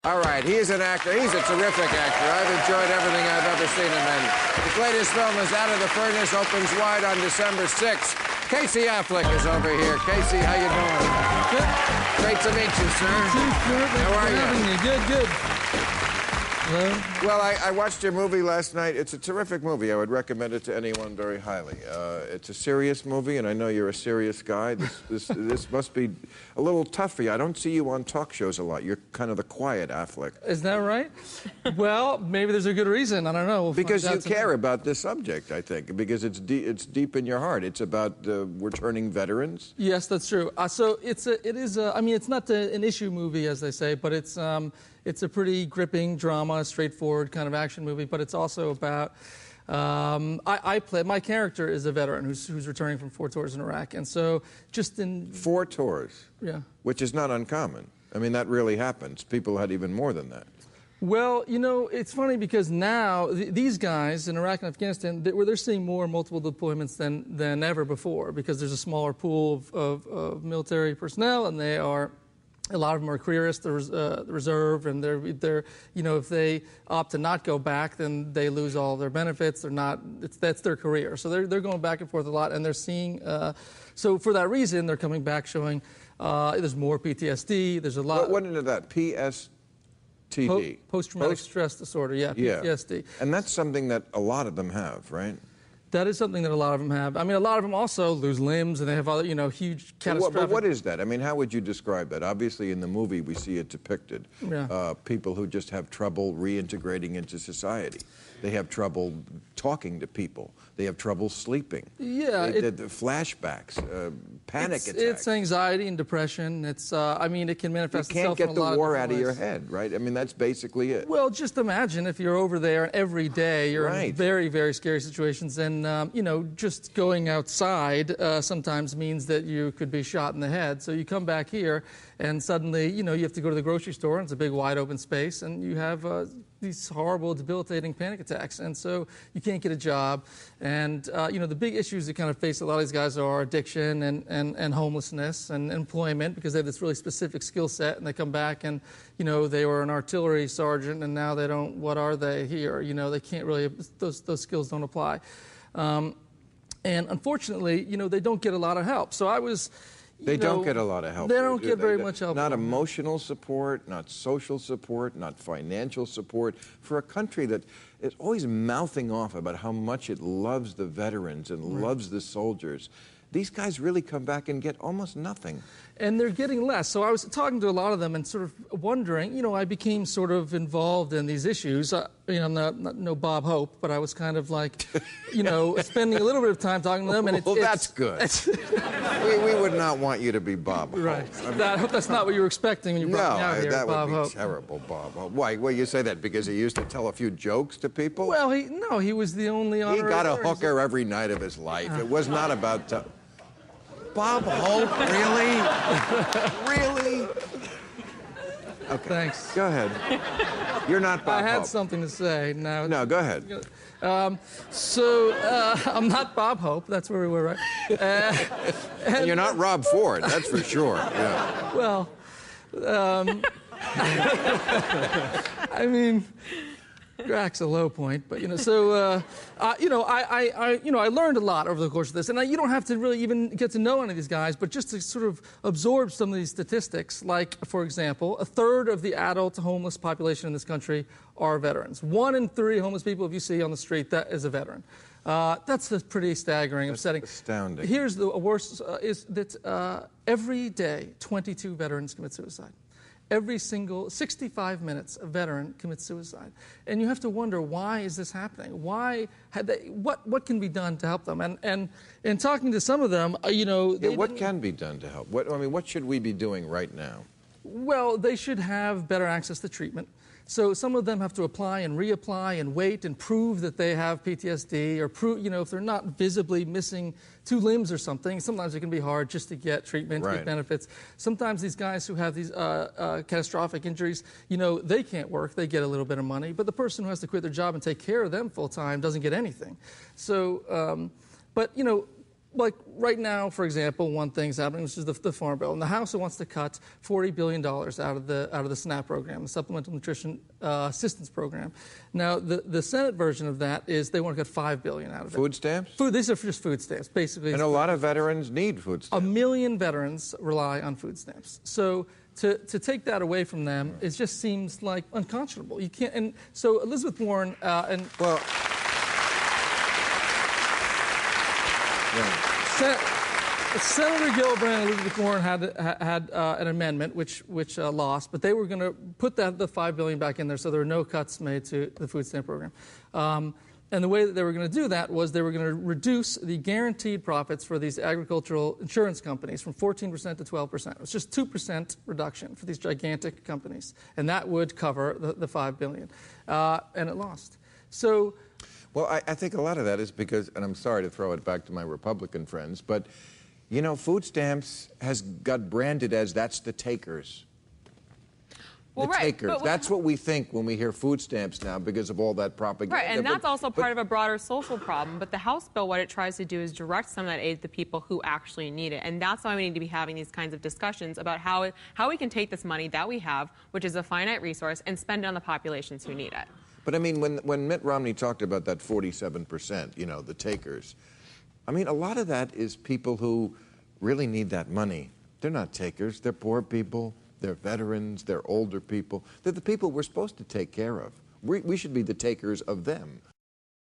All right, he's an actor. He's a terrific actor. I've enjoyed everything I've ever seen him in. His latest film is Out of the Furnace, opens wide on December 6th. Casey Affleck is over here. Casey, how you doing? Good. Great to meet you, sir. How are you? Good, good. Hello? Well, I watched your movie last night. It's a terrific movie. I would recommend it to anyone very highly. It's a serious movie, and I know you're a serious guy. This must be a little tough for you. I don't see you on talk shows a lot. You're kind of the quiet Affleck. Is that right? Well, maybe there's a good reason. I don't know. Because you care about this subject, I think, because it's deep in your heart. It's about returning veterans. Yes, that's true. So it is. I mean, it's not an issue movie, as they say, but it's a pretty gripping drama, straightforward kind of action movie. But it's also about. My character is a veteran who's returning from 4 tours in Iraq, and so just in 4 tours. Yeah. Which is not uncommon. I mean, that really happens. People had even more than that. Well, you know, it's funny because now these guys in Iraq and Afghanistan, they're seeing more multiple deployments than ever before because there's a smaller pool of military personnel, and a lot of them are careerists, the reserve, and they're you know, if they opt to not go back, then they lose all their benefits. That's their career, so they're going back and forth a lot, and they're seeing. So for that reason, they're coming back showing there's more PTSD. There's a lot. What into that? PTSD. Post-traumatic stress disorder. Yeah, PTSD. Yeah. And that's something that a lot of them have, right? That is something that a lot of them have. I mean, a lot of them also lose limbs, and they have other, you know, huge catastrophic... But what is that? I mean, how would you describe that? Obviously, in the movie, we see it depicted. Yeah. People who just have trouble reintegrating into society. They have trouble talking to people. They have trouble sleeping. Yeah. The flashbacks, panic attacks. It's anxiety and depression. It's, I mean, it can manifest itself in a lot of You can't get the war out ways. of your head, right? I mean, that's basically it. Well, just imagine if you're over there and every day you're right. in very, very scary situations. And, you know, just going outside sometimes means that you could be shot in the head. So you come back here and suddenly, you know, you have to go to the grocery store and it's a big wide open space and you have these horrible, debilitating panic attacks. And so you can't get a job. And, you know, the big issues that kind of face a lot of these guys are addiction and homelessness and employment because they have this really specific skill set and they come back and, you know, they were an artillery sergeant and now they don't, what are they here? You know, they can't really, those skills don't apply. And unfortunately, you know, they don't get a lot of help. So I was... They don't get a lot of help. They don't get very much help. Not emotional support, not social support, not financial support. For a country that is always mouthing off about how much it loves the veterans and loves the soldiers, these guys really come back and get almost nothing. And they're getting less. So I was talking to a lot of them and sort of wondering, you know, I became sort of involved in these issues. You know, I'm not no Bob Hope, but I was kind of like, you know, spending a little bit of time talking to them. And that's good. we would not want you to be Bob Hope. Right. I hope that's not what you were expecting when you brought me out here, that Bob would be Hope. terrible, Bob Hope. Why? Well, you say that because he used to tell a few jokes to people? Well, he was the only honorary. He got a hooker every night of his life. It was not about... Bob Hope, really? Really? Okay. Thanks. Go ahead. You're not Bob Hope. I had something to say. No, go ahead. I'm not Bob Hope. That's where we were, right? And you're not Rob Ford, that's for sure. Yeah. Well, I mean... Crack's a low point, but you know. So, you know, I learned a lot over the course of this, and you don't have to really even get to know any of these guys, but just to sort of absorb some of these statistics. Like, for example, 1/3 of the adult homeless population in this country are veterans. 1 in 3 homeless people, if you see on the street, that is a veteran. That's pretty staggering, upsetting. Astounding. Here's the worst: is that every day 22 veterans commit suicide. Every single 65 minutes, a veteran commits suicide. And you have to wonder, why is this happening? Why had they, what can be done to help them? And in talking to some of them, you know... what can be done to help? What should we be doing right now? Well, they should have better access to treatment. So some of them have to apply and reapply and wait and prove that they have PTSD or prove, you know, if they're not visibly missing 2 limbs or something, sometimes it can be hard just to get treatment, to get benefits. Sometimes these guys who have these catastrophic injuries, you know, they can't work, they get a little bit of money, but the person who has to quit their job and take care of them full time doesn't get anything. So, but, you know, like right now, for example, one thing's happening, which is the Farm Bill. In the House, it wants to cut $40 billion out of the SNAP program, the Supplemental Nutrition Assistance Program. Now, the Senate version of that is they want to cut $5 billion out of it. Food stamps? These are just food stamps, basically. And a lot of veterans need food stamps. 1 million veterans rely on food stamps. So to take that away from them, it just seems like unconscionable. You can't. And so Elizabeth Warren Well. Senator Gillibrand and Elizabeth Warren had an amendment which lost, but they were going to put the $5 billion back in there, so there were no cuts made to the food stamp program. And the way that they were going to do that was they were going to reduce the guaranteed profits for these agricultural insurance companies from 14% to 12%. It was just 2% reduction for these gigantic companies, and that would cover the $5 billion, and it lost. So. Well, I think a lot of that is because, and I'm sorry to throw it back to my Republican friends, but, you know, food stamps has got branded as that's the takers. Well, the right, takers. That's what we think when we hear food stamps now because of all that propaganda. Right, and that's also part of a broader social problem. But the House bill, what it tries to do is direct some of that aid to the people who actually need it. And that's why we need to be having these kinds of discussions about how we can take this money that we have, which is a finite resource, and spend it on the populations who need it. But, I mean, when Mitt Romney talked about that 47%, you know, the takers, I mean, a lot of that is people who really need that money. They're not takers. They're poor people. They're veterans. They're older people. They're the people we're supposed to take care of. We should be the takers of them.